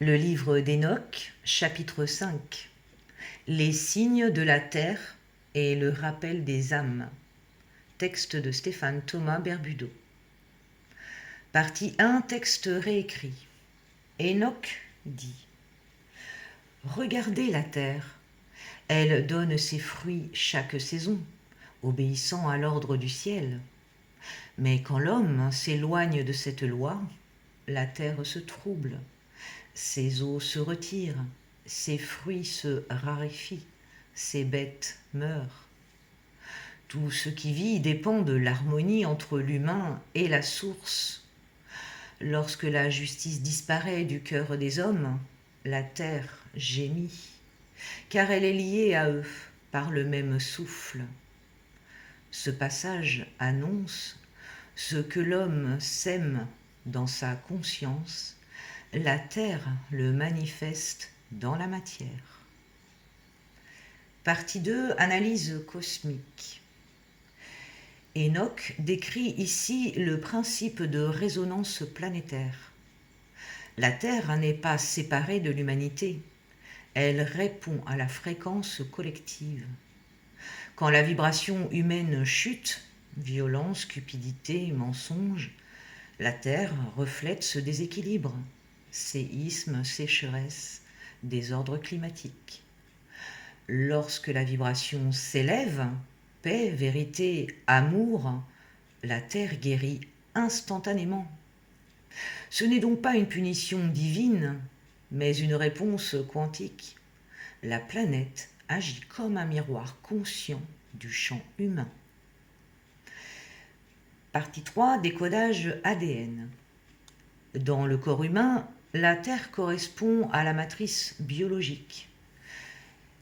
Le livre d'Enoch, chapitre 5. Les signes de la terre et le rappel des âmes. Texte de Stéphane Thomas Berbudo. Partie 1, texte réécrit. Enoch dit: Regardez la terre, elle donne ses fruits chaque saison, obéissant à l'ordre du ciel. Mais quand l'homme s'éloigne de cette loi, la terre se trouble, ses eaux se retirent, ses fruits se raréfient, ses bêtes meurent. Tout ce qui vit dépend de l'harmonie entre l'humain et la source. Lorsque la justice disparaît du cœur des hommes, la terre gémit, car elle est liée à eux par le même souffle. Ce passage annonce ce que l'homme sème dans sa conscience, la terre le manifeste dans la matière. Partie 2, analyse cosmique. Enoch décrit ici le principe de résonance planétaire. La Terre n'est pas séparée de l'humanité, elle répond à la fréquence collective. Quand la vibration humaine chute, violence, cupidité, mensonge, la Terre reflète ce déséquilibre, séisme, sécheresse, désordre climatique. Lorsque la vibration s'élève, paix, vérité, amour, la Terre guérit instantanément. Ce n'est donc pas une punition divine, mais une réponse quantique. La planète agit comme un miroir conscient du champ humain. Partie 3, décodage ADN. Dans le corps humain, la Terre correspond à la matrice biologique.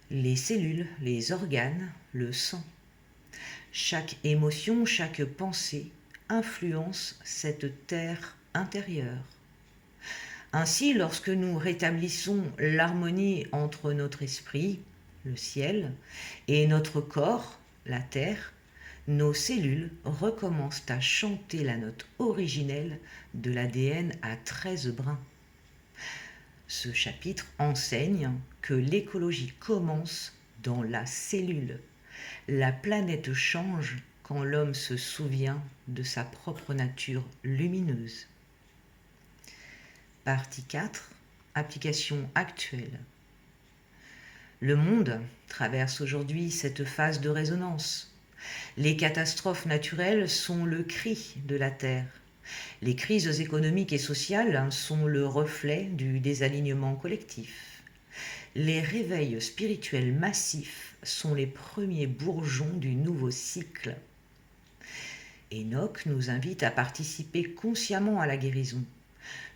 Les cellules, les organes, le sang. Chaque émotion, chaque pensée influence cette terre intérieure. Ainsi, lorsque nous rétablissons l'harmonie entre notre esprit, le ciel, et notre corps, la terre, nos cellules recommencent à chanter la note originelle de l'ADN à 13 brins. Ce chapitre enseigne que l'écologie commence dans la cellule. La planète change quand l'homme se souvient de sa propre nature lumineuse. Partie 4. Application actuelle. Le monde traverse aujourd'hui cette phase de résonance. Les catastrophes naturelles sont le cri de la Terre. Les crises économiques et sociales sont le reflet du désalignement collectif. Les réveils spirituels massifs sont les premiers bourgeons du nouveau cycle. Enoch nous invite à participer consciemment à la guérison.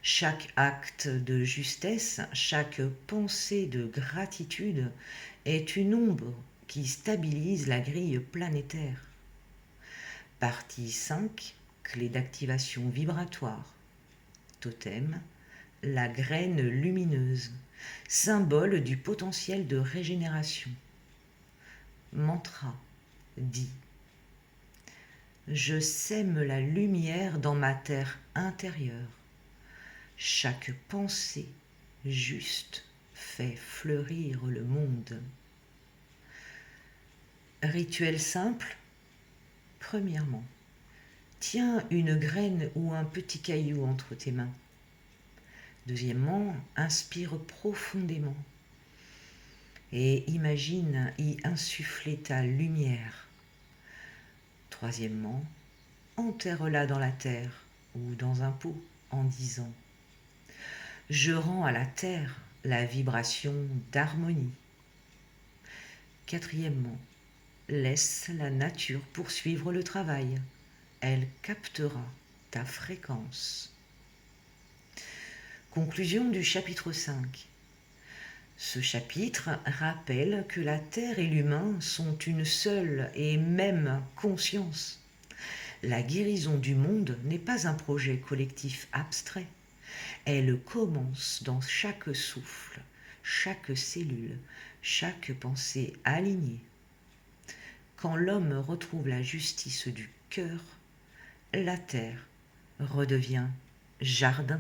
Chaque acte de justesse, chaque pensée de gratitude est une ombre qui stabilise la grille planétaire. Partie 5, clé d'activation vibratoire. Totem, la graine lumineuse, symbole du potentiel de régénération. Mantra, dit: Je sème la lumière dans ma terre intérieure. Chaque pensée juste fait fleurir le monde. Rituel simple. Premièrement, tiens une graine ou un petit caillou entre tes mains. Deuxièmement, inspire profondément et imagine y insuffler ta lumière. Troisièmement, enterre-la dans la terre ou dans un pot en disant: Je rends à la terre la vibration d'harmonie. Quatrièmement, laisse la nature poursuivre le travail. Elle captera ta fréquence. Conclusion du chapitre 5. Ce chapitre rappelle que la Terre et l'humain sont une seule et même conscience. La guérison du monde n'est pas un projet collectif abstrait. Elle commence dans chaque souffle, chaque cellule, chaque pensée alignée. Quand l'homme retrouve la justice du cœur, la terre redevient jardin.